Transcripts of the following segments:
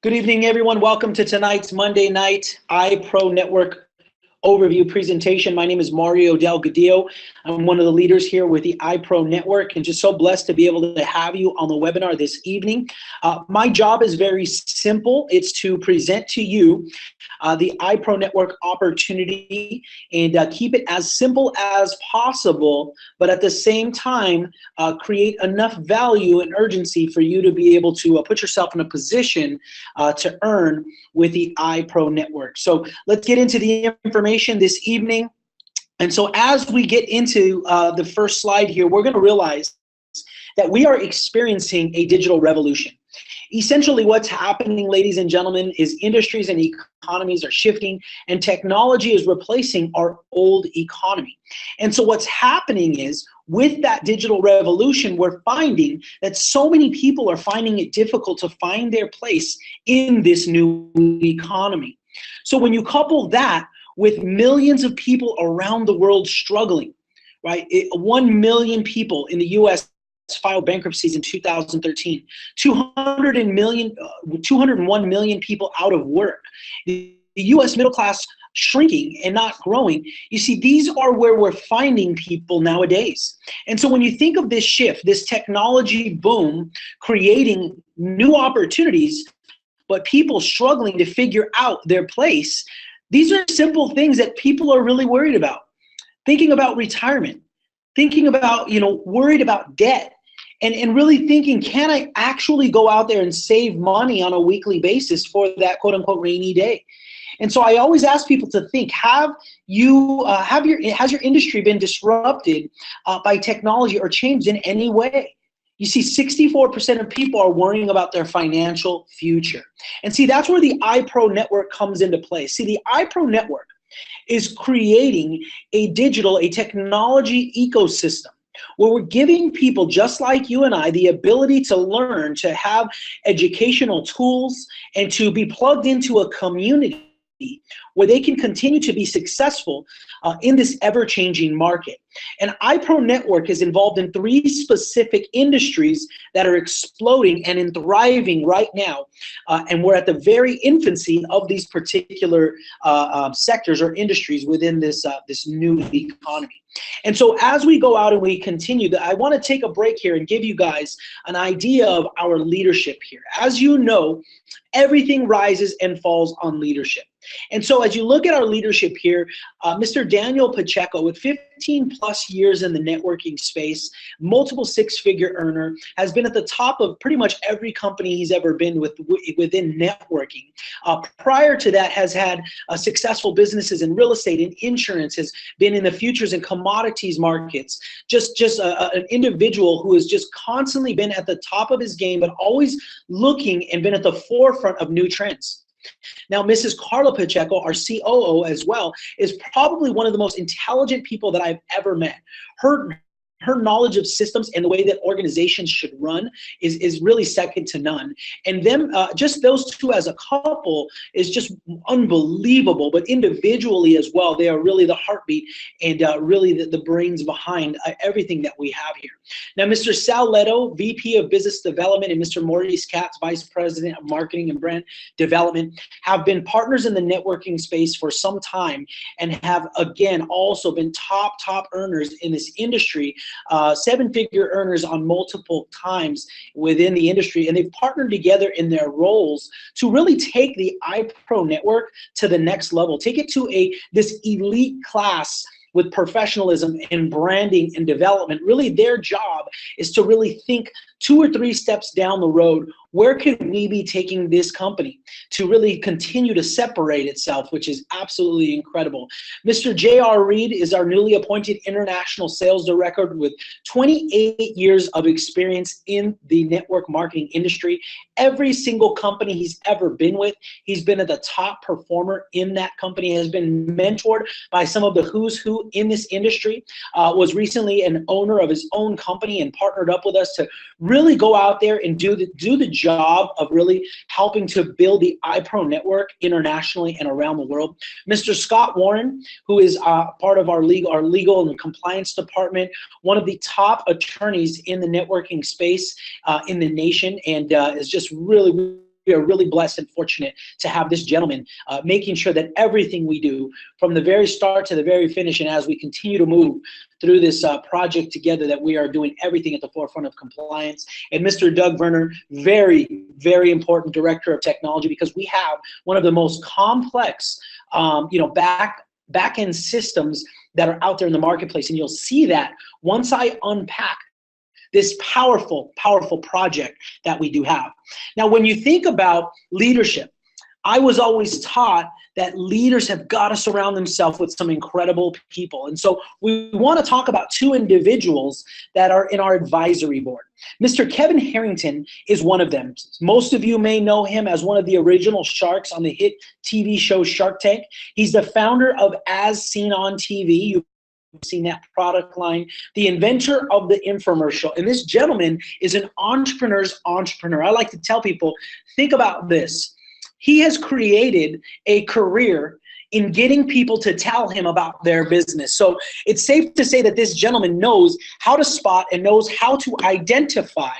Good evening, everyone. Welcome to tonight's Monday night Ipro Network overview presentation. My name is Mario Delgadillo. I'm one of the leaders here with the Ipro Network, and just so blessed to be able to have you on the webinar this evening. My job is very simple. It's to present to you the Ipro Network opportunity and keep it as simple as possible, but at the same time, create enough value and urgency for you to be able to put yourself in a position to earn with the Ipro Network. So let's get into the information this evening. And so as we get into the first slide here, we're going to realize that we are experiencing a digital revolution. Essentially, what's happening, ladies and gentlemen, is industries and economies are shifting, and technology is replacing our old economy. And so what's happening is, with that digital revolution, we're finding that so many people are finding it difficult to find their place in this new economy. So when you couple that with millions of people around the world struggling, right? 1 million people in the U.S. filed bankruptcies in 2013, 201 million people out of work, the U.S. middle class shrinking and not growing. You see, these are where we're finding people nowadays. And so when you think of this shift, this technology boom, creating new opportunities, but people struggling to figure out their place, these are simple things that people are really worried about. Thinking about retirement, thinking about, worried about debt, and really thinking, can I actually go out there and save money on a weekly basis for that quote unquote rainy day? And so I always ask people to think, has your industry been disrupted by technology or changed in any way? You see, 64% of people are worrying about their financial future. And see, that's where the Ipro Network comes into play. See, the Ipro Network is creating a technology ecosystem where we're giving people just like you and I the ability to learn, to have educational tools, and to be plugged into a community where they can continue to be successful in this ever-changing market. And Ipro Network is involved in 3 specific industries that are exploding and thriving right now. And we're at the very infancy of these particular sectors or industries within this new economy. And so as we go out and we continue, I want to take a break here and give you guys an idea of our leadership here. As you know, everything rises and falls on leadership. And so as you look at our leadership here, Mr. Daniel Pacheco, with 15 plus years in the networking space, multiple 6-figure earner, has been at the top of pretty much every company he's ever been within networking. Prior to that, has had successful businesses in real estate and insurance, has been in the futures and commodities markets, just an individual who has just constantly been at the top of his game, but always looking and been at the forefront of new trends. Now, Mrs. Carla Pacheco, our COO as well, is probably one of the most intelligent people that I've ever met. Her knowledge of systems and the way that organizations should run is really second to none. And them, just those two as a couple is just unbelievable, but individually as well, they are really the heartbeat and really the brains behind everything that we have here. Now, Mr. Sal Leto, VP of Business Development, and Mr. Maurice Katz, Vice President of Marketing and Brand Development, have been partners in the networking space for some time and have, again, also been top earners in this industry. 7-figure earners on multiple times within the industry, and they've partnered together in their roles to really take the Ipro Network to the next level, take it to this elite class with professionalism and branding and development. Really, their job is to really think 2 or 3 steps down the road. Where can we be taking this company to really continue to separate itself, which is absolutely incredible. Mr. J.R. Reed is our newly appointed International Sales Director with 28 years of experience in the network marketing industry. Every single company he's ever been with, he's been at the top performer in that company, has been mentored by some of the who's who in this industry, was recently an owner of his own company and partnered up with us to really go out there and do the job of really helping to build the Ipro network internationally and around the world. Mr. Scott Warren, who is part of our legal and compliance department, one of the top attorneys in the networking space in the nation, and is just really are really blessed and fortunate to have this gentleman making sure that everything we do from the very start to the very finish, and as we continue to move through this project together, that we are doing everything at the forefront of compliance. And Mr. Doug Werner, very, very important director of technology, because we have one of the most complex, back-end systems that are out there in the marketplace. And you'll see that once I unpack this powerful, powerful project that we do have. Now, when you think about leadership, I was always taught that leaders have got to surround themselves with some incredible people. And so we want to talk about two individuals that are in our advisory board. Mr. Kevin Harrington is one of them. Most of you may know him as one of the original sharks on the hit TV show Shark Tank. He's the founder of As Seen on TV. You've seen that product line, the inventor of the infomercial. And this gentleman is an entrepreneur's entrepreneur. I like to tell people, think about this. He has created a career in getting people to tell him about their business. So it's safe to say that this gentleman knows how to spot and knows how to identify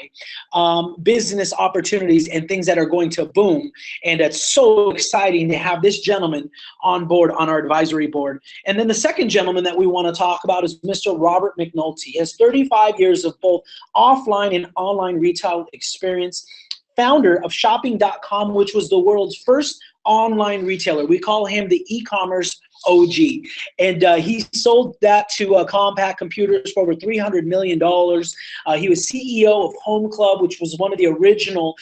business opportunities and things that are going to boom. And it's so exciting to have this gentleman on board on our advisory board. And then the second gentleman that we want to talk about is Mr. Robert McNulty. He has 35 years of both offline and online retail experience. Founder of shopping.com, which was the world's first online retailer. We call him the e-commerce OG. And he sold that to Compaq Computers for over $300 million. He was CEO of Home Club, which was one of the original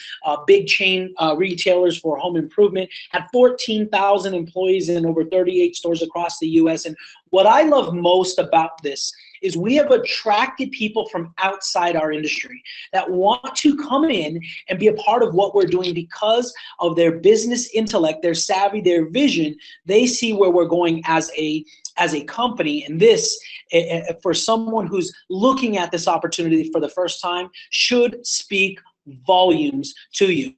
big chain retailers for home improvement, had 14,000 employees in over 38 stores across the US. And what I love most about this is we have attracted people from outside our industry that want to come in and be a part of what we're doing because of their business intellect, their savvy, their vision. They see where we're going as a company. And this, for someone who's looking at this opportunity for the first time, should speak volumes to you.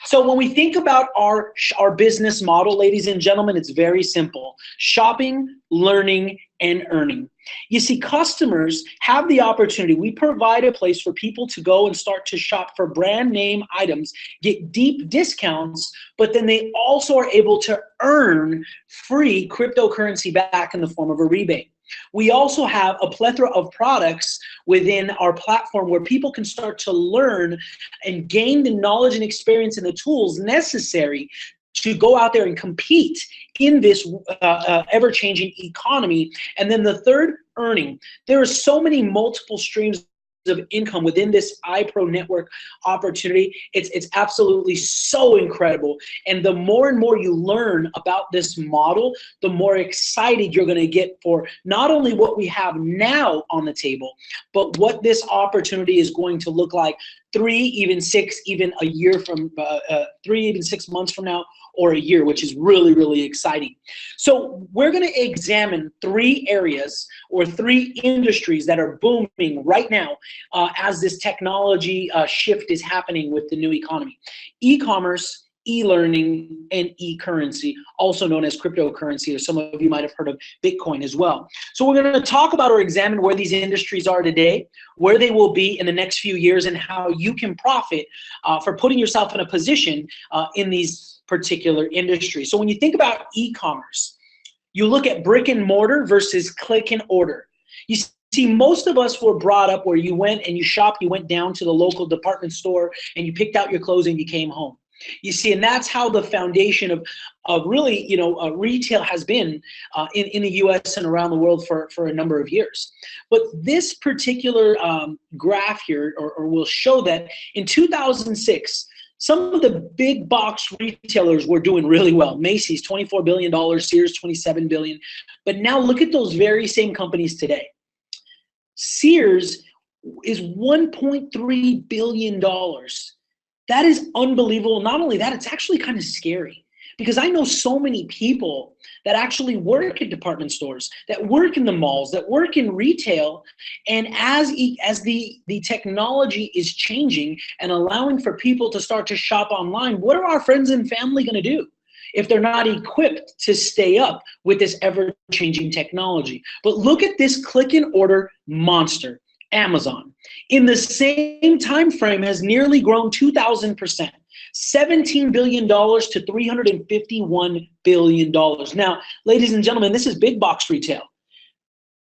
So when we think about our business model, ladies and gentlemen, it's very simple: shopping, learning, and earning. You see, customers have the opportunity. We provide a place for people to go and start to shop for brand name items, get deep discounts, but then they also are able to earn free cryptocurrency back in the form of a rebate. We also have a plethora of products within our platform where people can start to learn and gain the knowledge and experience and the tools necessary to go out there and compete in this ever-changing economy. And then the third, earning. There are so many multiple streams of income within this Ipro network opportunity. It's absolutely so incredible. And the more and more you learn about this model, the more excited you're going to get for not only what we have now on the table, but what this opportunity is going to look like 3, even 6, even a year from 3, even 6 months from now, or a year, which is really, really exciting. So we're going to examine 3 areas or 3 industries that are booming right now as this technology shift is happening with the new economy: e-commerce, e-learning, and e-currency, also known as cryptocurrency, or some of you might have heard of Bitcoin as well. So we're going to talk about or examine where these industries are today, where they will be in the next few years, and how you can profit for putting yourself in a position in these particular industries. So when you think about e-commerce, you look at brick and mortar versus click and order. You see, most of us were brought up where you went and you shopped, you went down to the local department store and you picked out your clothes and you came home. You see, and that's how the foundation of really, retail has been in the US and around the world for a number of years. But this particular graph here or will show that in 2006, some of the big box retailers were doing really well. Macy's, $24 billion, Sears, $27 billion. But now look at those very same companies today. Sears is $1.3 billion. That is unbelievable. Not only that, it's actually kind of scary, because I know so many people that actually work at department stores, that work in the malls, that work in retail. And as the technology is changing and allowing for people to start to shop online, what are our friends and family going to do if they're not equipped to stay up with this ever-changing technology? But look at this click and order monster, Amazon. In the same time frame has nearly grown 2,000%. $17 billion to $351 billion. Now, ladies and gentlemen, this is big box retail.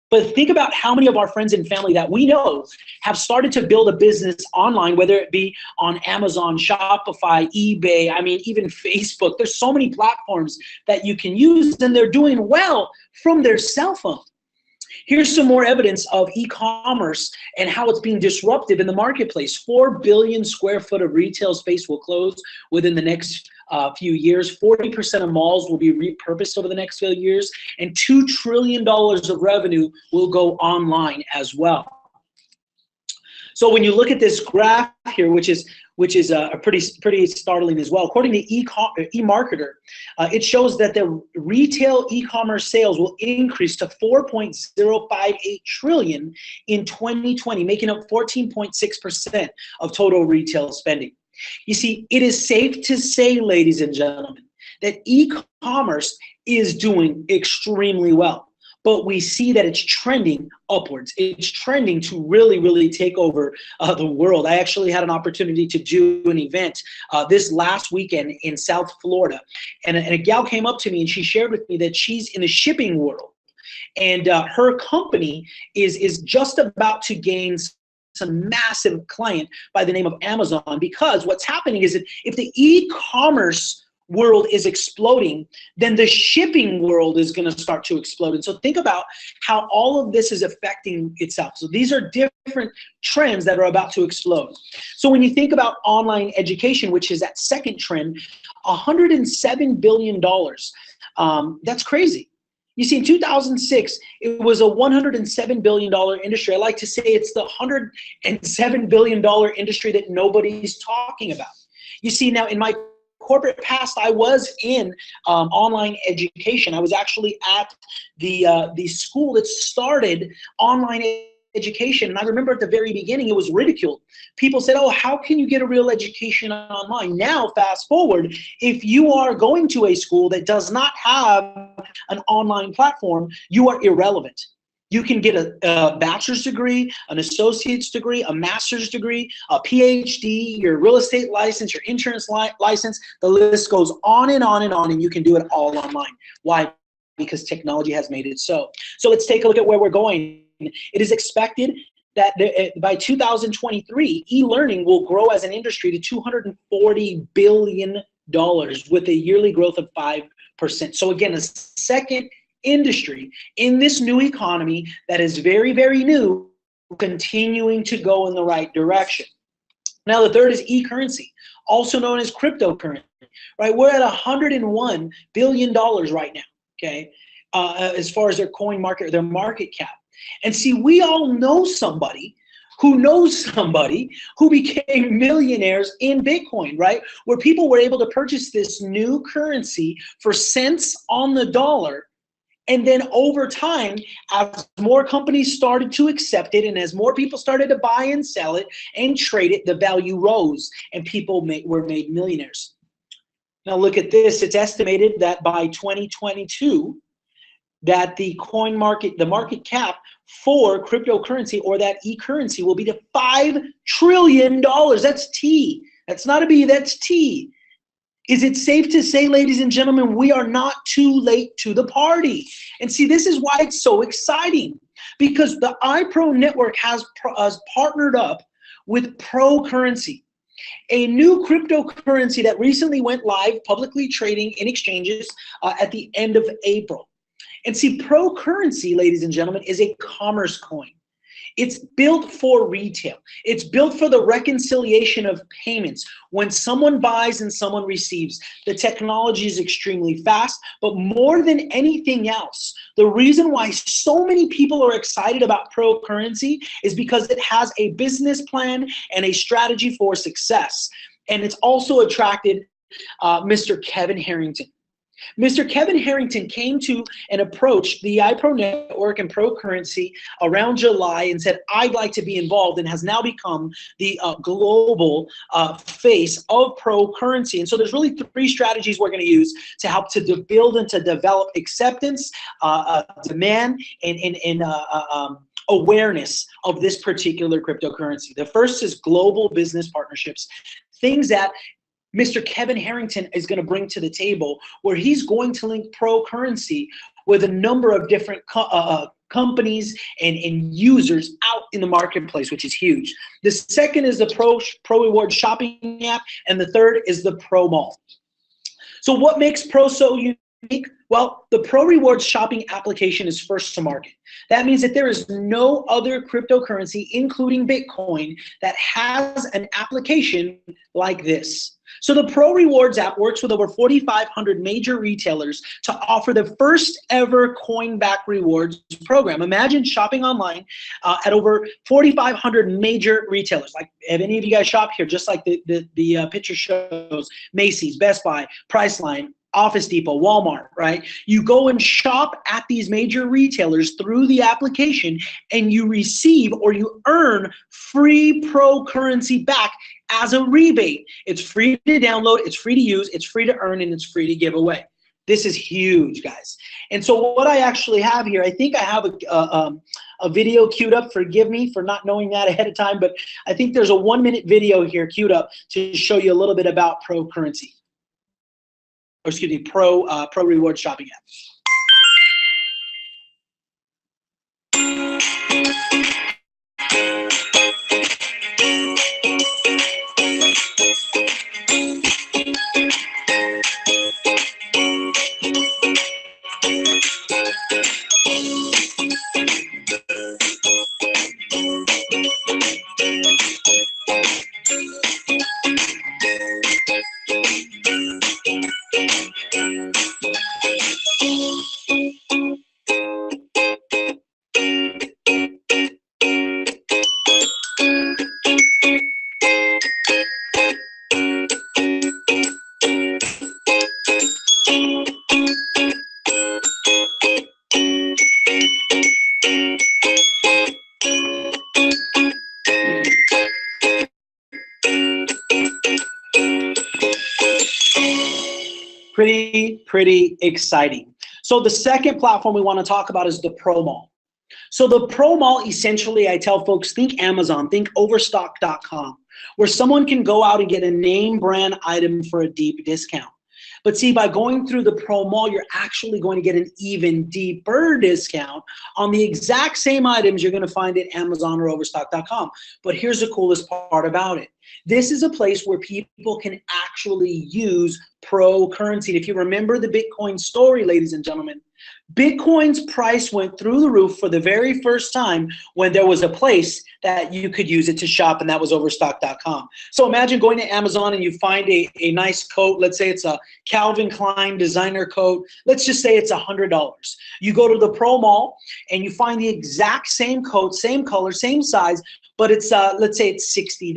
But think about how many of our friends and family that we know have started to build a business online, whether it be on Amazon, Shopify, eBay, I mean, even Facebook. There's so many platforms that you can use, and they're doing well from their cell phone. Here's some more evidence of e-commerce and how it's being disruptive in the marketplace. 4 billion square foot of retail space will close within the next few years. 40% of malls will be repurposed over the next few years, and $2 trillion of revenue will go online as well. So when you look at this graph here, which is pretty startling as well. According to eMarketer, it shows that the retail e-commerce sales will increase to 4.058 trillion in 2020, making up 14.6% of total retail spending. You see, it is safe to say, ladies and gentlemen, that e-commerce is doing extremely well. But we see that it's trending upwards. It's trending to really, really take over the world. I actually had an opportunity to do an event this last weekend in South Florida. And a gal came up to me and she shared with me that she's in the shipping world. And her company is just about to gain some massive client by the name of Amazon, because what's happening is that if the e-commerce world is exploding, then the shipping world is going to start to explode. And so think about how all of this is affecting itself. So these are different trends that are about to explode. So when you think about online education, which is that second trend, $107 billion, that's crazy. You see, in 2006, it was a $107 billion industry. I like to say it's the $107 billion industry that nobody's talking about. You see, now in my corporate past, I was in online education. I was actually at the school that started online education. And I remember at the very beginning, it was ridiculed. People said, oh, how can you get a real education online? Now, fast forward, if you are going to a school that does not have an online platform, you are irrelevant. You can get a bachelor's degree, an associate's degree, a master's degree, a PhD, your real estate license, your insurance license. The list goes on and on and on, and you can do it all online. Why? Because technology has made it so. So let's take a look at where we're going. It is expected that by 2023, e-learning will grow as an industry to $240 billion with a yearly growth of 5%. So again, a second industry in this new economy that is very, very new, continuing to go in the right direction. Now, the third is e-currency, also known as cryptocurrency, right? We're at $101 billion right now, okay, as far as their coin market, their market cap. And see, we all know somebody who knows somebody who became millionaires in Bitcoin, right? Where people were able to purchase this new currency for cents on the dollar. And then over time, as more companies started to accept it and as more people started to buy and sell it and trade it, the value rose and people were made millionaires. Now look at this. It's estimated that by 2022, that the coin market, the market cap for cryptocurrency or that e-currency will be to $5 trillion. That's T. That's not a B, that's T. Is it safe to say, ladies and gentlemen, we are not too late to the party? And see, this is why it's so exciting, because the Ipro network has partnered up with ProCurrency, a new cryptocurrency that recently went live, publicly trading in exchanges at the end of April. And see, ProCurrency, ladies and gentlemen, is a commerce coin. It's built for retail. It's built for the reconciliation of payments. When someone buys and someone receives, the technology is extremely fast, but more than anything else, the reason why so many people are excited about ProCurrency is because it has a business plan and a strategy for success. And it's also attracted Mr. Kevin Harrington. Mr. Kevin Harrington came to and approached the Ipro network and ProCurrency around July and said, I'd like to be involved, and has now become the global face of ProCurrency. And so there's really three strategies we're going to use to help to build and to develop acceptance, demand, and awareness of this particular cryptocurrency. The first is global business partnerships, things that Mr. Kevin Harrington is going to bring to the table, where he's going to link ProCurrency with a number of different companies and users out in the marketplace, which is huge. The second is the Pro Reward shopping app, and the third is the Pro Mall. So what makes Pro so unique? Well, the Pro Rewards shopping application is first to market. That means that there is no other cryptocurrency, including Bitcoin, that has an application like this. So the Pro Rewards app works with over 4,500 major retailers to offer the first ever coin back rewards program. Imagine shopping online at over 4,500 major retailers. Like, if any of you guys shop here, just like the picture shows, Macy's, Best Buy, Priceline, Office Depot, Walmart, right? You go and shop at these major retailers through the application, and you receive or you earn free ProCurrency back as a rebate. It's free to download, it's free to use, it's free to earn, and it's free to give away. This is huge, guys. And so what I actually have here, I think I have a video queued up. Forgive me for not knowing that ahead of time, but I think there's a 1-minute video here queued up to show you a little bit about ProCurrency. Or excuse me, Pro Reward shopping app. Pretty exciting. So the second platform we want to talk about is the Pro Mall. So the Pro Mall, essentially, I tell folks, think Amazon, think Overstock.com, where someone can go out and get a name brand item for a deep discount. But see, by going through the Pro Mall, you're actually going to get an even deeper discount on the exact same items you're going to find at Amazon or Overstock.com. But here's the coolest part about it. This is a place where people can actually use ProCurrency. And if you remember the Bitcoin story, ladies and gentlemen, Bitcoin's price went through the roof for the very first time when there was a place that you could use it to shop, and that was Overstock.com. So imagine going to Amazon and you find a nice coat. Let's say it's a Calvin Klein designer coat. Let's just say it's $100. You go to the Pro Mall and you find the exact same coat, same color, same size, but it's let's say it's $60.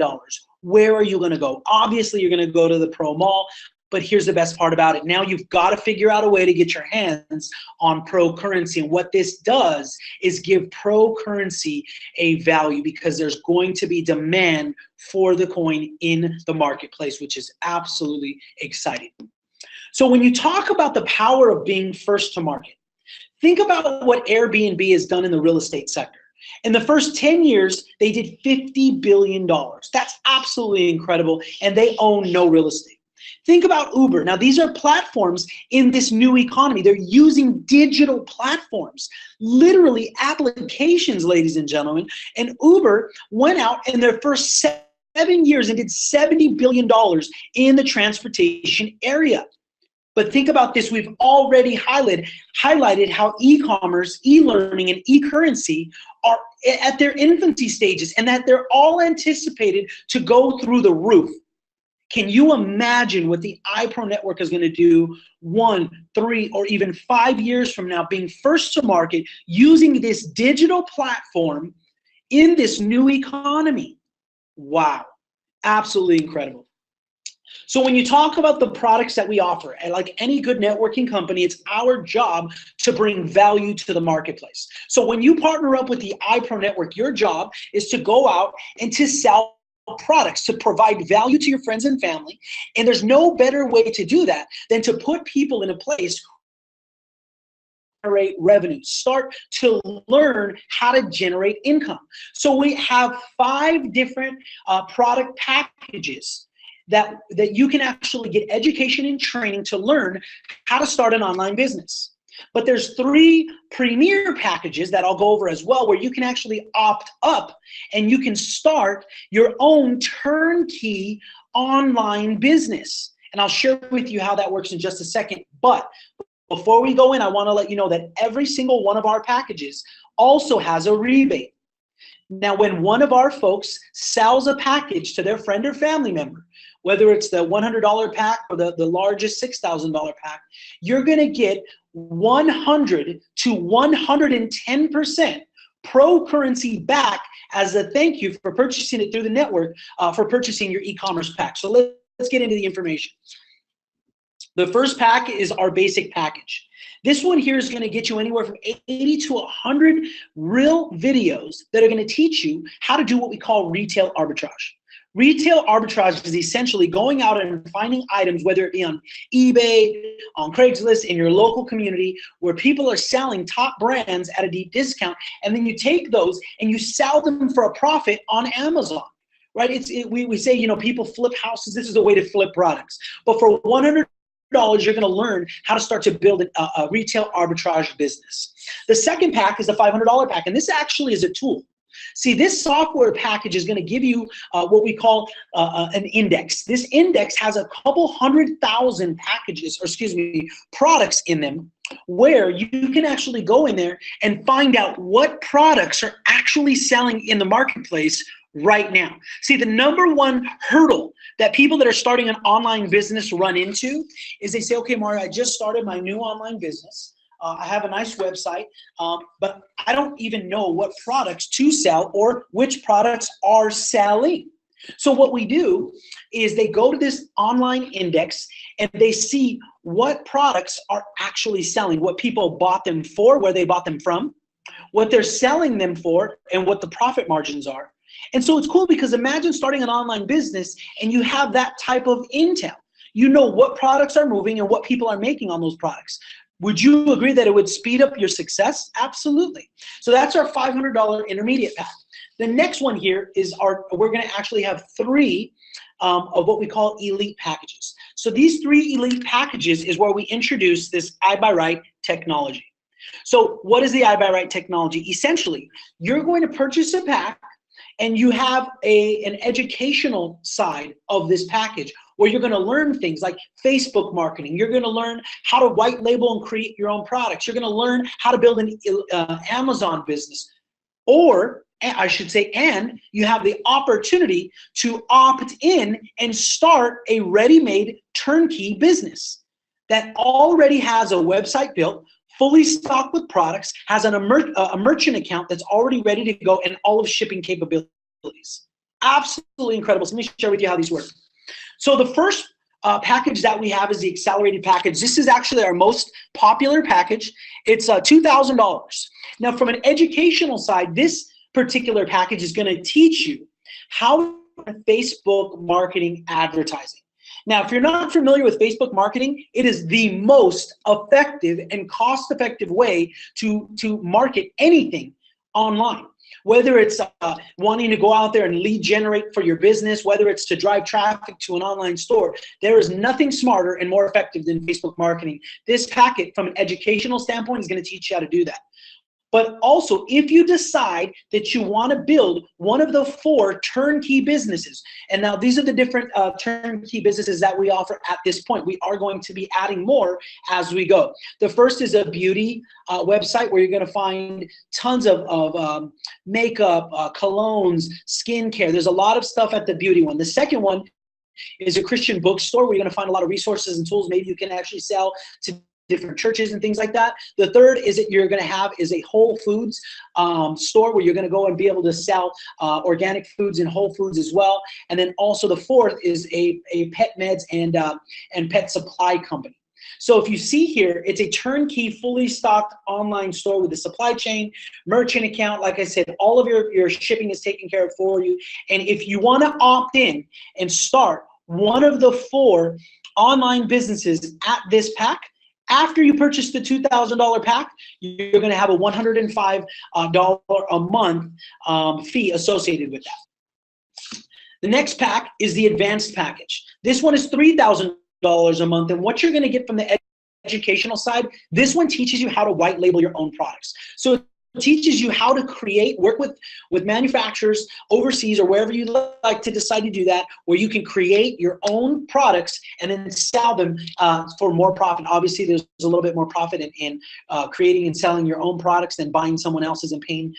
Where are you going to go? Obviously, you're going to go to the Pro Mall. But here's the best part about it. Now you've got to figure out a way to get your hands on ProCurrency. And what this does is give ProCurrency a value, because there's going to be demand for the coin in the marketplace, which is absolutely exciting. So when you talk about the power of being first to market, think about what Airbnb has done in the real estate sector. In the first 10 years, they did $50 billion. That's absolutely incredible, and they own no real estate. Think about Uber. Now, these are platforms in this new economy. They're using digital platforms, literally applications, ladies and gentlemen. And Uber went out in their first 7 years and did $70 billion in the transportation area. But think about this. We've already highlighted how e-commerce, e-learning, and e-currency are at their infancy stages, and that they're all anticipated to go through the roof. Can you imagine what the Ipro network is going to do 1, 3, or even 5 years from now, being first to market, using this digital platform in this new economy? Wow, absolutely incredible. So when you talk about the products that we offer, and like any good networking company, it's our job to bring value to the marketplace. So when you partner up with the Ipro network, your job is to go out and to sell products, to provide value to your friends and family. And there's no better way to do that than to put people in a place to generate revenue, start to learn how to generate income. So we have 5 different product packages that you can actually get education and training to learn how to start an online business. But there's 3 premier packages that I'll go over as well, where you can actually opt up and you can start your own turnkey online business. And I'll share with you how that works in just a second. But before we go in, I want to let you know that every single one of our packages also has a rebate. Now, when one of our folks sells a package to their friend or family member, whether it's the $100 pack or the largest $6,000 pack, you're going to get 100 to 110% ProCurrency back as a thank you for purchasing it through the network, for purchasing your e-commerce pack. So let's get into the information. The first pack is our basic package. This one here is going to get you anywhere from 80 to 100 real videos that are going to teach you how to do what we call retail arbitrage. Retail arbitrage is essentially going out and finding items, whether it be on eBay, on Craigslist, in your local community, where people are selling top brands at a deep discount, and then you take those and you sell them for a profit on Amazon. Right? We say, you know, people flip houses. This is a way to flip products. But for $100, you're going to learn how to start to build a retail arbitrage business. The second pack is the $500 pack, and this actually is a tool. See, this software package is going to give you what we call an index. This index has a couple 100,000 packages, or excuse me, products in them, where you can actually go in there and find out what products are actually selling in the marketplace right now. See, the number one hurdle that people that are starting an online business run into is they say, okay, Mario, I just started my new online business. I have a nice website, but I don't even know what products to sell or which products are selling. So what we do is they go to this online index and they see what products are actually selling, what people bought them for, where they bought them from, what they're selling them for, and what the profit margins are. And so it's cool because imagine starting an online business and you have that type of intel. You know what products are moving and what people are making on those products. Would you agree that it would speed up your success? Absolutely. So that's our $500 intermediate pack. The next one here is we're going to actually have 3 of what we call elite packages. So these 3 elite packages is where we introduce this I-by-Right technology. So what is the I-by-Right technology? Essentially, you're going to purchase a pack and you have an educational side of this package where you're going to learn things like Facebook marketing. You're going to learn how to white label and create your own products. You're going to learn how to build an Amazon business. Or, I should say, and you have the opportunity to opt in and start a ready-made turnkey business that already has a website built, fully stocked with products, has a merchant account that's already ready to go, and all of shipping capabilities. Absolutely incredible. So let me share with you how these work. So the first package that we have is the accelerated package. This is actually our most popular package. It's $2,000. Now, from an educational side, this particular package is going to teach you how to Facebook marketing advertising. Now, if you're not familiar with Facebook marketing, it is the most effective and cost-effective way to market anything online. Whether it's wanting to go out there and lead generate for your business, whether it's to drive traffic to an online store, there is nothing smarter and more effective than Facebook marketing. This packet, from an educational standpoint, is going to teach you how to do that. But also, if you decide that you want to build one of the 4 turnkey businesses, and now these are the different turnkey businesses that we offer at this point. We are going to be adding more as we go. The first is a beauty website where you're going to find tons of makeup, colognes, skincare. There's a lot of stuff at the beauty one. The second one is a Christian bookstore where you're going to find a lot of resources and tools maybe you can actually sell to different churches and things like that. The third is that you're going to have is a Whole Foods store where you're going to go and be able to sell organic foods in Whole Foods as well. And then also the fourth is a pet meds and pet supply company. So if you see here, it's a turnkey, fully stocked online store with a supply chain, merchant account. Like I said, all of your shipping is taken care of for you. And if you want to opt in and start one of the 4 online businesses at this pack, after you purchase the $2,000 pack, you're going to have a $105 a month fee associated with that. The next pack is the advanced package. This one is $3,000 a month, and what you're gonna get from the educational side, this one teaches you how to white label your own products. So it teaches you how to create, work with manufacturers overseas or wherever you like to decide to do that, where you can create your own products and then sell them for more profit. Obviously, there's a little bit more profit in creating and selling your own products than buying someone else's and paying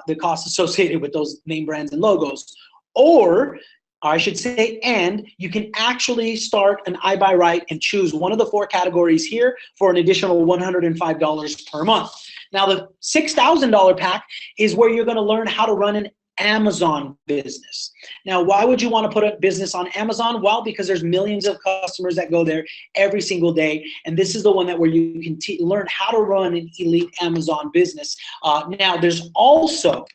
the costs associated with those name brands and logos. Or I should say, and you can actually start an I buy right and choose one of the 4 categories here for an additional $105 per month. Now, the $6,000 pack is where you're going to learn how to run an Amazon business. Now, why would you want to put a business on Amazon? Well, because there's millions of customers that go there every single day, and this is the one that where you can learn how to run an elite Amazon business. Now, there's also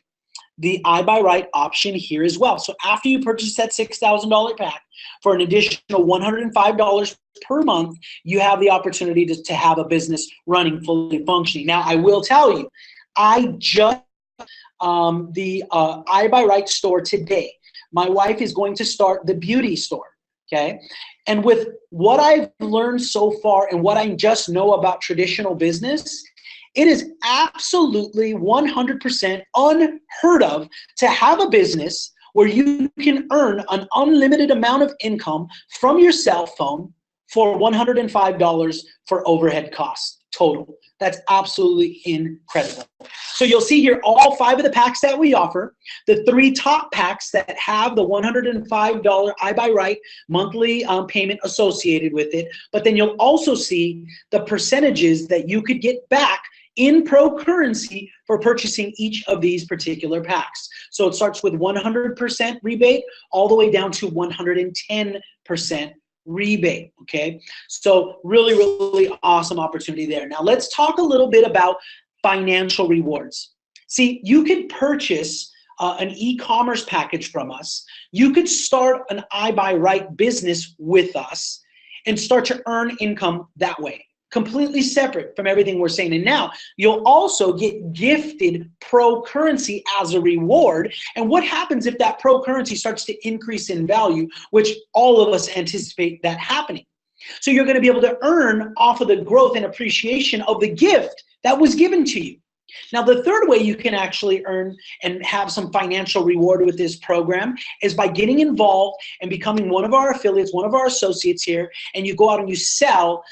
the I buy right option here as well. So after you purchase that $6,000 pack for an additional $105 per month, you have the opportunity to have a business running fully functioning. Now, I will tell you, I just the I buy right store today. My wife is going to start the beauty store. Okay, and with what I've learned so far and what I just know about traditional business, it is absolutely 100% unheard of to have a business where you can earn an unlimited amount of income from your cell phone for $105 for overhead costs total. That's absolutely incredible. So you'll see here all 5 of the packs that we offer, the 3 top packs that have the $105 I buy right monthly payment associated with it. But then you'll also see the percentages that you could get back in ProCurrency for purchasing each of these particular packs. So it starts with 100% rebate all the way down to 110% rebate, okay? So really, really awesome opportunity there. Now let's talk a little bit about financial rewards. See, you could purchase an e-commerce package from us. You could start an I buy right business with us and start to earn income that way, completely separate from everything we're saying. And now you'll also get gifted ProCurrency as a reward. And what happens if that ProCurrency starts to increase in value, which all of us anticipate that happening? So you're going to be able to earn off of the growth and appreciation of the gift that was given to you. Now, the third way you can actually earn and have some financial reward with this program is by getting involved and becoming one of our affiliates, one of our associates here, and you go out and you sell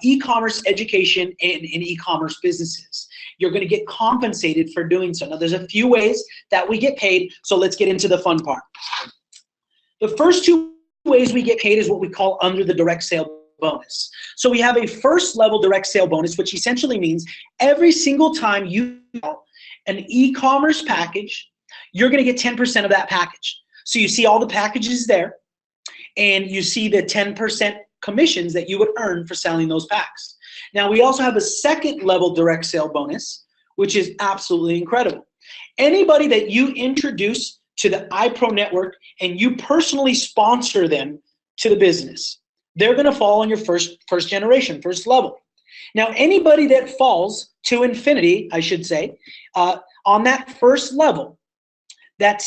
e-commerce education and e-commerce businesses. You're going to get compensated for doing so. Now, there's a few ways that we get paid, so let's get into the fun part. The first 2 ways we get paid is what we call under the direct sale bonus. So we have a first level direct sale bonus, which essentially means every single time you sell an e-commerce package, you're going to get 10% of that package. So you see all the packages there, and you see the 10% commissions that you would earn for selling those packs. Now, we also have a second level direct sale bonus, which is absolutely incredible. Anybody that you introduce to the Ipro network and you personally sponsor them to the business, they're going to fall on your first generation, first level. Now, anybody that falls to infinity, I should say, on that first level, that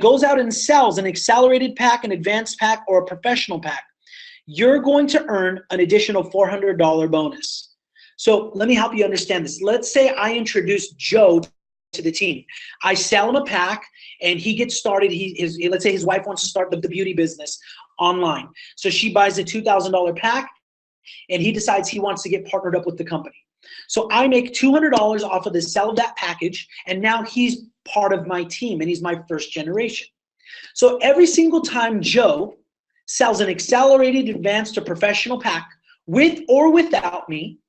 goes out and sells an accelerated pack, an advanced pack, or a professional pack, you're going to earn an additional $400 bonus. So let me help you understand this. Let's say I introduce Joe to the team. I sell him a pack and he gets started. Let's say his wife wants to start the beauty business online. So she buys a $2,000 pack and he decides he wants to get partnered up with the company. So I make $200 off of the sell of that package, and now he's part of my team and he's my first generation. So every single time Joe sells an accelerated, advanced, or professional pack with or without me,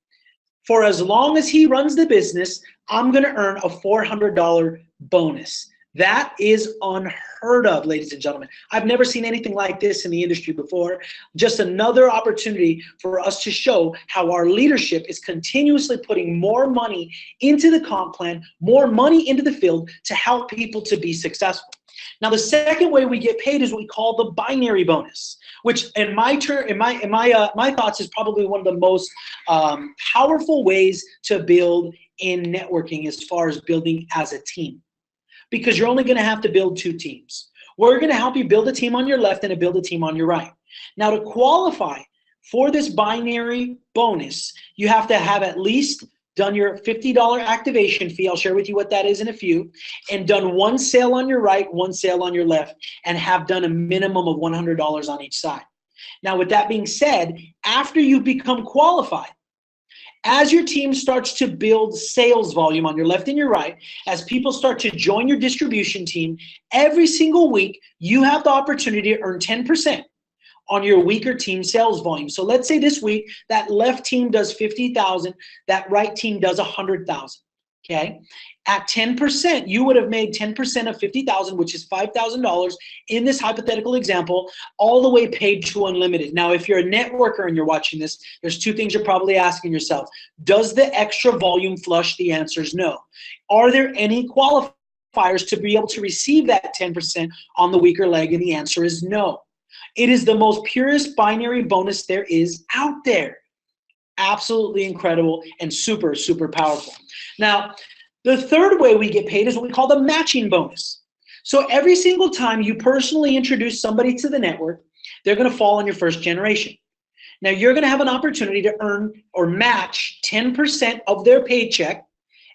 for as long as he runs the business, I'm going to earn a $400 bonus. That is unheard of, ladies and gentlemen. I've never seen anything like this in the industry before. Just another opportunity for us to show how our leadership is continuously putting more money into the comp plan, more money into the field to help people to be successful. Now, the second way we get paid is what we call the binary bonus, which in my thoughts is probably one of the most powerful ways to build in networking as far as building as a team. Because you're only going to have to build 2 teams. We're going to help you build a team on your left and build a team on your right. Now, to qualify for this binary bonus, you have to have at least done your $50 activation fee. I'll share with you what that is in a few, and done one sale on your right, one sale on your left, and have done a minimum of $100 on each side. Now, with that being said, after you become qualified, as your team starts to build sales volume on your left and your right, as people start to join your distribution team, every single week, you have the opportunity to earn 10% on your weaker team sales volume. So let's say this week, that left team does 50,000, that right team does 100,000, okay? At 10%, you would have made 10% of 50,000, which is $5,000 in this hypothetical example, all the way paid to unlimited. Now, if you're a networker and you're watching this, there's two things you're probably asking yourself. Does the extra volume flush? The answer is no. Are there any qualifiers to be able to receive that 10% on the weaker leg? And the answer is no. It is the most purest binary bonus there is out there. Absolutely incredible and super, super powerful. Now, the third way we get paid is what we call the matching bonus. So every single time you personally introduce somebody to the network, they're going to fall in your first generation. Now, you're going to have an opportunity to earn or match 10% of their paycheck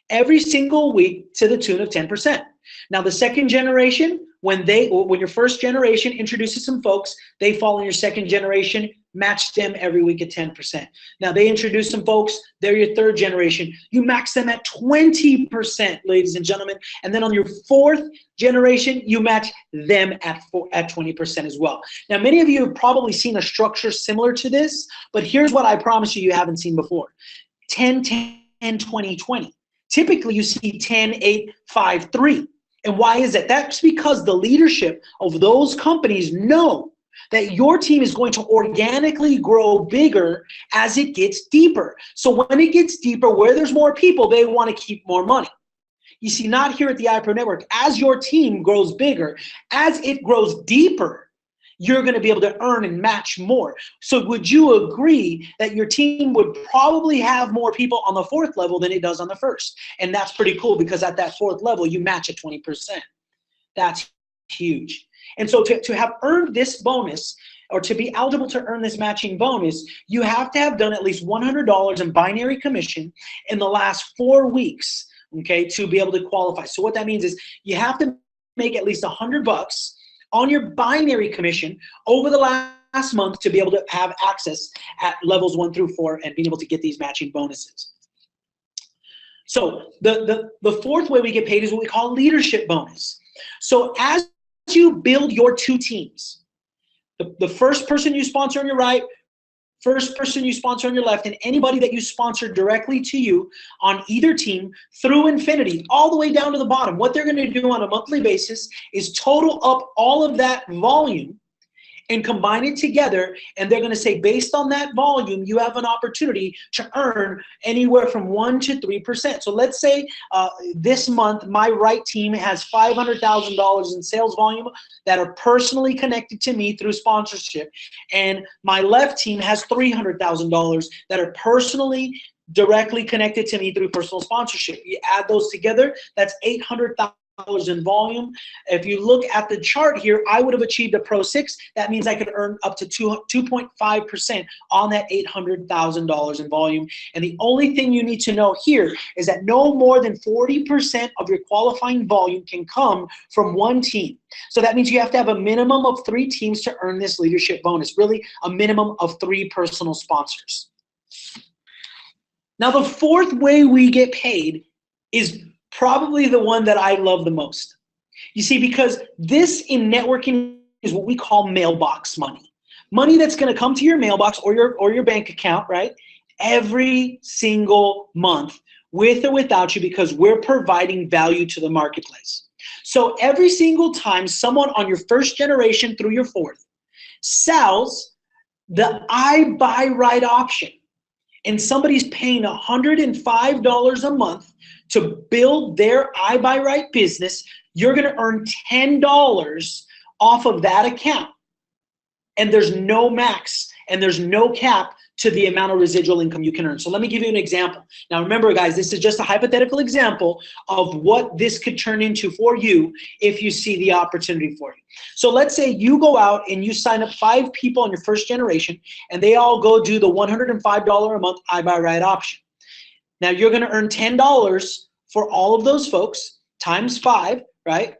every single week to the tune of 10%. Now, the second generation, when your first generation introduces some folks, they fall in your second generation, match them every week at 10%. Now, they introduce some folks, they're your third generation. You max them at 20%, ladies and gentlemen. And then on your fourth generation, you match them at 20% as well. Now, many of you have probably seen a structure similar to this, but here's what I promise you haven't seen before. 10, 10, 20, 20. Typically, you see 10, 8, 5, 3. And why is that? That's because the leadership of those companies know that your team is going to organically grow bigger as it gets deeper. So when it gets deeper, where there's more people, they want to keep more money. You see, not here at the Ipro Network. As your team grows bigger, as it grows deeper, you're going to be able to earn and match more. So would you agree that your team would probably have more people on the fourth level than it does on the first? And that's pretty cool because at that fourth level, you match at 20%. That's huge. And so to have earned this bonus, or to be eligible to earn this matching bonus, you have to have done at least $100 in binary commission in the last 4 weeks, okay, to be able to qualify. So what that means is you have to make at least $100 on your binary commission over the last month to be able to have access at levels 1 through 4 and being able to get these matching bonuses. So the fourth way we get paid is what we call leadership bonus. So as you build your two teams, the first person you sponsor on your right, first person you sponsor on your left, and anybody that you sponsor directly to you on either team through infinity, all the way down to the bottom, what they're going to do on a monthly basis is total up all of that volume and combine it together, and they're going to say, based on that volume, you have an opportunity to earn anywhere from 1 to 3%. So let's say this month, my right team has $500,000 in sales volume that are personally connected to me through sponsorship, and my left team has $300,000 that are personally directly connected to me through personal sponsorship. You add those together, that's $800,000 in volume. If you look at the chart here, I would have achieved a Pro 6. That means I could earn up to 2.5% on that $800,000 in volume. And the only thing you need to know here is that no more than 40% of your qualifying volume can come from one team. So that means you have to have a minimum of 3 teams to earn this leadership bonus, really a minimum of 3 personal sponsors. Now, the fourth way we get paid is probably the one that I love the most. You see, because this in networking is what we call mailbox money. Money that's going to come to your mailbox or your bank account, right? Every single month, with or without you, because we're providing value to the marketplace. So every single time someone on your first generation through your fourth sells the I buy right option, and somebody's paying $105 a month to build their I buy right business, you're going to earn $10 off of that account. And there's no max and there's no cap to the amount of residual income you can earn. So let me give you an example. Now remember, guys, this is just a hypothetical example of what this could turn into for you if you see the opportunity for you. So let's say you go out and you sign up 5 people in your first generation, and they all go do the $105 a month I buy right option. Now you're going to earn $10 for all of those folks times 5, right?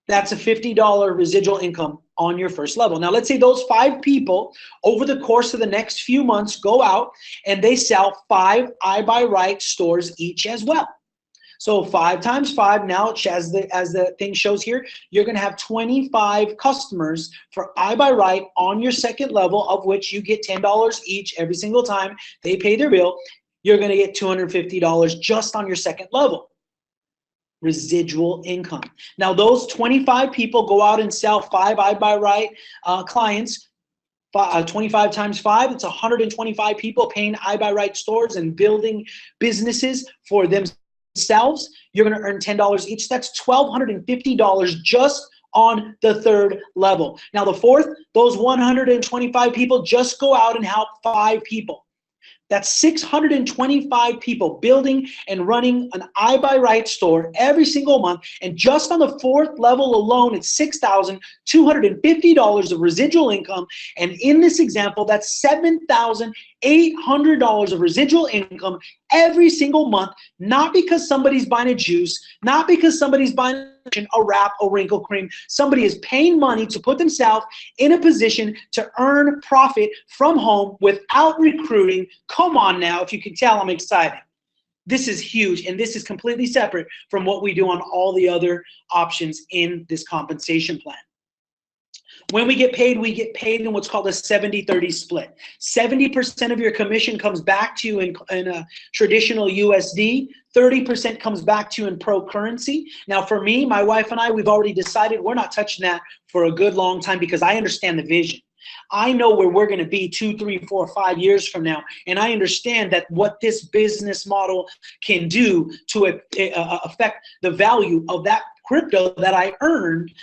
That's a $50 residual income on your first level. Now let's say those 5 people over the course of the next few months go out and they sell 5 I buy right stores each as well. So 5 times 5, now as the thing shows here, you're going to have 25 customers for I buy right on your second level, of which you get $10 each every single time they pay their bill. You're going to get $250 just on your second level. Residual income. Now those 25 people go out and sell 5 I buy right clients. 25 times 5, it's 125 people paying I buy right stores and building businesses for themselves. You're going to earn $10 each. That's $1,250 just on the third level. Now the fourth, those 125 people just go out and help 5 people. That's 625 people building and running an I buy right store every single month. And just on the fourth level alone, it's $6,250 of residual income. And in this example, that's $7,800 of residual income every single month, not because somebody's buying a juice, not because somebody's buying a wrap, a wrinkle cream. Somebody is paying money to put themselves in a position to earn profit from home without recruiting. Come on now, if you can tell, I'm excited. This is huge, and this is completely separate from what we do on all the other options in this compensation plan. When we get paid in what's called a 70-30 split. 70% of your commission comes back to you in a traditional USD. 30% comes back to you in ProCurrency. Now for me, my wife and I, we've already decided we're not touching that for a good long time because I understand the vision. I know where we're going to be 2, 3, 4, 5 years from now, and I understand that what this business model can do to affect the value of that crypto that I earned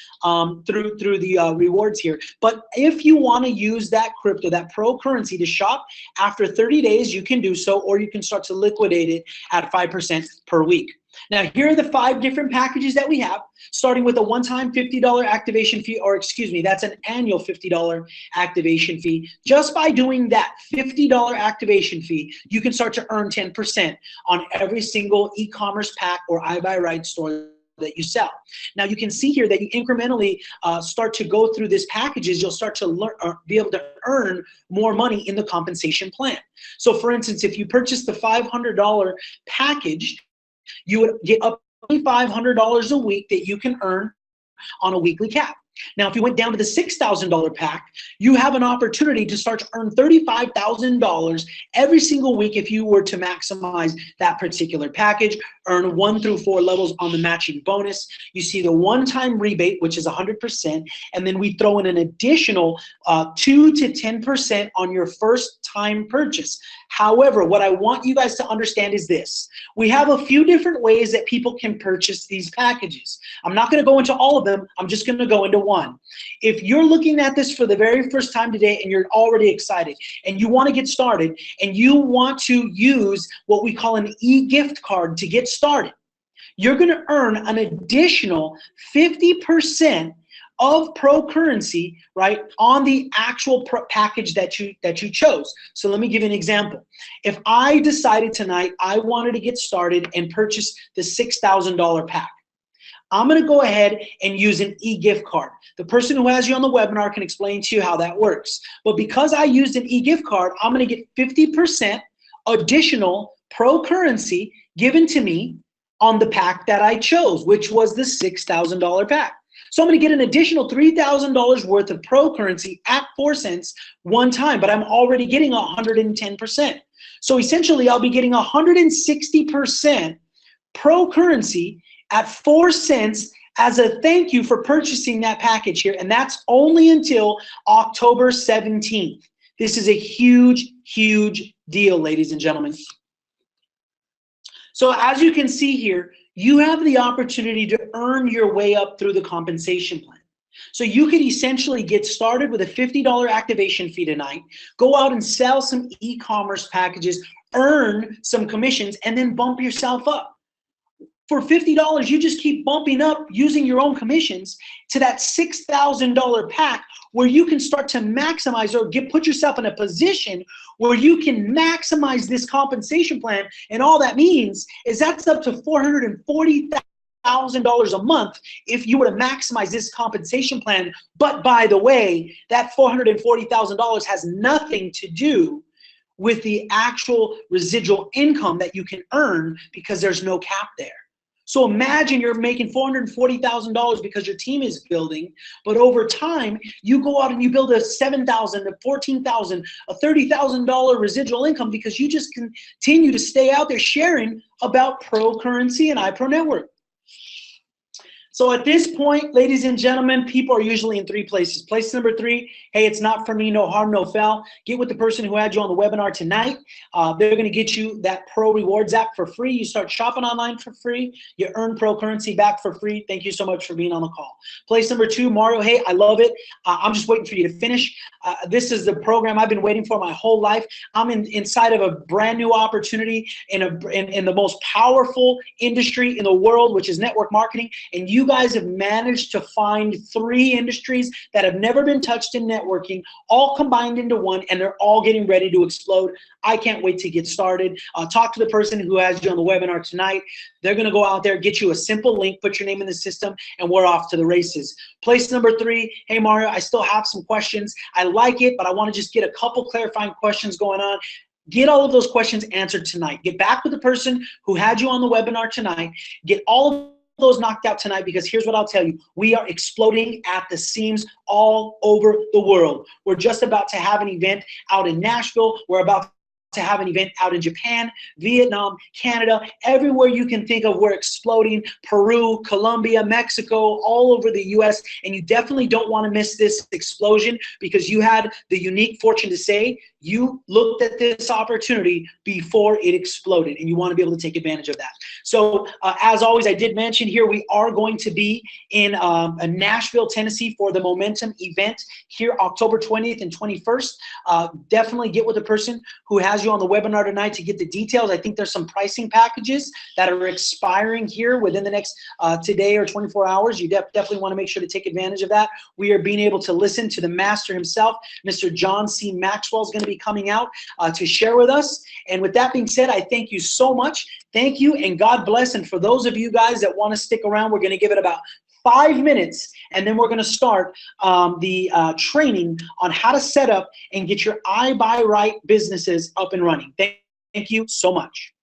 through the rewards here. But if you want to use that crypto, that ProCurrency to shop, after 30 days, you can do so, or you can start to liquidate it at 5% per week. Now, here are the 5 different packages that we have, starting with a one-time $50 activation fee, or excuse me, that's an annual $50 activation fee. Just by doing that $50 activation fee, you can start to earn 10% on every single e-commerce pack or I buy right store that you sell. Now you can see here that you incrementally start to go through these packages. You'll start to learn or be able to earn more money in the compensation plan. So for instance, if you purchase the $500 package, you would get up to $500 a week that you can earn on a weekly cap. Now, if you went down to the $6,000 pack, you have an opportunity to start to earn $35,000 every single week if you were to maximize that particular package, earn 1 through 4 levels on the matching bonus. You see the one-time rebate, which is 100%, and then we throw in an additional 2 to 10% on your first time purchase. However, what I want you guys to understand is this. We have a few different ways that people can purchase these packages. I'm not going to go into all of them. I'm just going to go into one. If you're looking at this for the very first time today and you're already excited and you want to get started and you want to use what we call an e-gift card to get started, you're going to earn an additional 50% of ProCurrency, right, on the actual package that you chose. So let me give you an example. If I decided tonight I wanted to get started and purchase the $6,000 pack, I'm going to go ahead and use an e-gift card. The person who has you on the webinar can explain to you how that works. But because I used an e-gift card, I'm going to get 50% additional ProCurrency given to me on the pack that I chose, which was the $6,000 pack. So I'm going to get an additional $3,000 worth of ProCurrency at 4 cents one time, but I'm already getting 110%. So essentially, I'll be getting 160% ProCurrency at 4 cents as a thank you for purchasing that package here, and that's only until October 17th. This is a huge, huge deal, ladies and gentlemen. So as you can see here, you have the opportunity to earn your way up through the compensation plan. So you could essentially get started with a $50 activation fee tonight, go out and sell some e-commerce packages, earn some commissions, and then bump yourself up. For $50, you just keep bumping up using your own commissions to that $6,000 pack where you can start to maximize or put yourself in a position where you can maximize this compensation plan. And all that means is that's up to $440,000 a month if you were to maximize this compensation plan. But by the way, that $440,000 has nothing to do with the actual residual income that you can earn because there's no cap there. So imagine you're making $440,000 because your team is building, but over time you go out and you build a $7,000, a $14,000, a $30,000 residual income because you just continue to stay out there sharing about ProCurrency and Ipro Network. So at this point, ladies and gentlemen, people are usually in three places. Place number three, hey, it's not for me, no harm, no foul. Get with the person who had you on the webinar tonight. They're gonna get you that Pro Rewards app for free. You start shopping online for free. You earn ProCurrency back for free. Thank you so much for being on the call. Place number two, Mario, hey, I love it. I'm just waiting for you to finish. This is the program I've been waiting for my whole life. I'm inside of a brand new opportunity in the most powerful industry in the world, which is network marketing. And you guys have managed to find three industries that have never been touched in networking, all combined into one, and they're all getting ready to explode. I can't wait to get started. Talk to the person who has you on the webinar tonight. They're gonna go out there, get you a simple link, put your name in the system, and we're off to the races. Place number three, hey Mario, I still have some questions. I like it, but I wanna just get a couple clarifying questions going on. Get all of those questions answered tonight. Get back with the person who had you on the webinar tonight. Get all of those knocked out tonight, because here's what I'll tell you. We are exploding at the seams all over the world. We're just about to have an event out in Nashville. We're about to have an event out in Japan, Vietnam, Canada, everywhere you can think of, we're exploding. Peru, Colombia, Mexico, all over the US, and you definitely don't want to miss this explosion, because you had the unique fortune to say you looked at this opportunity before it exploded, and you want to be able to take advantage of that. So as always, I did mention here, we are going to be in Nashville, Tennessee for the Momentum event here October 20th and 21st. Definitely get with the person who has you on the webinar tonight to get the details. I think there's some pricing packages that are expiring here within the next today or 24 hours. You definitely want to make sure to take advantage of that. We are being able to listen to the master himself. Mr. John C. Maxwell is going to be coming out to share with us. And with that being said, I thank you so much. Thank you, and God bless. And for those of you guys that want to stick around, we're going to give it about 5 minutes, and then we're going to start the training on how to set up and get your I Buy Right businesses up and running. Thank you so much.